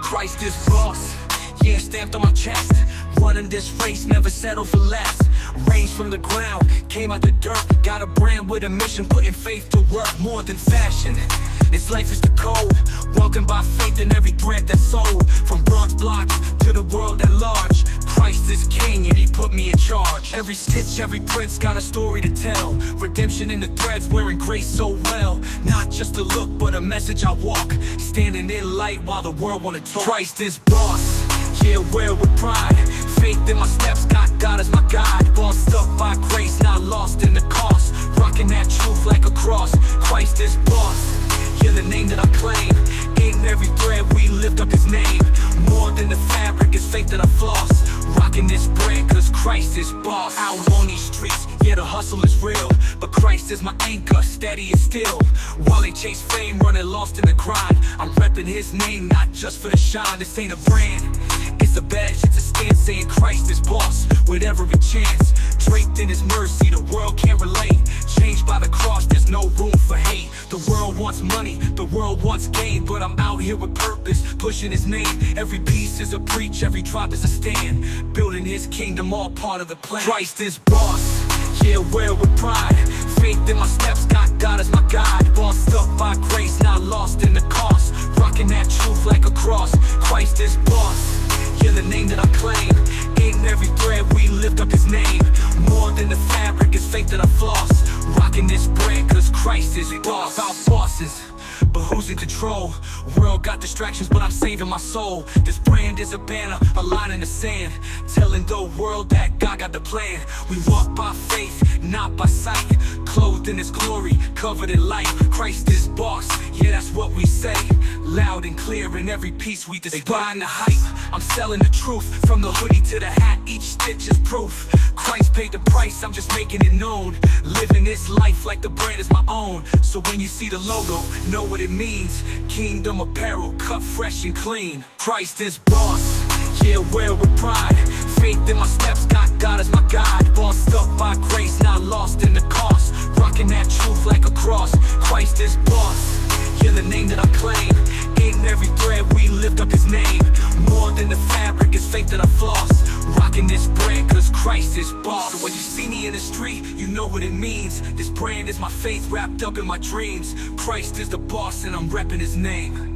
Christ is boss, yeah, stamped on my chest. Running this race, never settle for less. Raised from the ground, came out the dirt. Got a brand with a mission, putting faith to work. More than fashion, this life is the code. Walking by faith in every thread that's sold. From bronze blocks to the world at large. Christ is king and he put me in charge. Every stitch, every print's got a story to tell. Redemption in the threads, wearing grace so well. Not just a look, but a message I walk. Standing in light while the world wanna talk. Christ is boss, yeah, wear with pride. Faith in my steps, God is my guide. Bossed up by grace, not lost in the cost. Rocking that truth like a cross. Christ is boss, yeah, the name that I claim. In every thread we lift up his name. More than the fabric, it's faith that I floss. Rocking this brand cause Christ is boss. Out on these streets, yeah, the hustle is real, but Christ is my anchor, steady and still. While they chase fame, running lost in the grind, I'm repping his name, not just for the shine. This ain't a brand, it's a badge, it's a stand, saying Christ is boss with every chance. Draped in his mercy, the world can't relate. Changed by the cross, there's no room for hate. The world wants money, the world wants gain, but I'm out here with purpose, pushing his name. Every piece is a preach, every drop is a stand. Building his kingdom, all part of the plan. Christ is boss, yeah, wear with pride. Faith in my steps, God is my guide. Bossed up by grace, not lost in the cost. Rocking that truth like a cross. Christ is boss, yeah, the name that I claim. In every thread we lift up his name. More than the fabric, it's faith that I floss. Rocking this brand cause Christ is boss. Our bosses, but who's in control? World got distractions, but I'm saving my soul. This brand is a banner, a line in the sand, telling the world that God got the plan. We walk by faith, not by sight. Clothed in his glory, covered in light. Christ is boss, yeah, that's what we say. Loud and clear in every piece we display. Buying the hype, I'm selling the truth. From the hoodie to the hat, each stitch is proof. Christ paid the price, I'm just making it known. Living this life like the brand is my own. So when you see the logo, know what it means. Kingdom apparel, cut fresh and clean. Christ is boss, yeah, wear with pride. Faith in my steps, God is my guide. Bossed up by grace, not lost in the cost. Rocking that truth like a cross. Christ is boss, yeah, the name that I claim. In every thread we lift up his name. More than the fabric, it's faith that I floss. Rocking this brand cause Christ is boss. So when you see me in the street, you know what it means. This brand is my faith wrapped up in my dreams. Christ is the boss and I'm repping his name.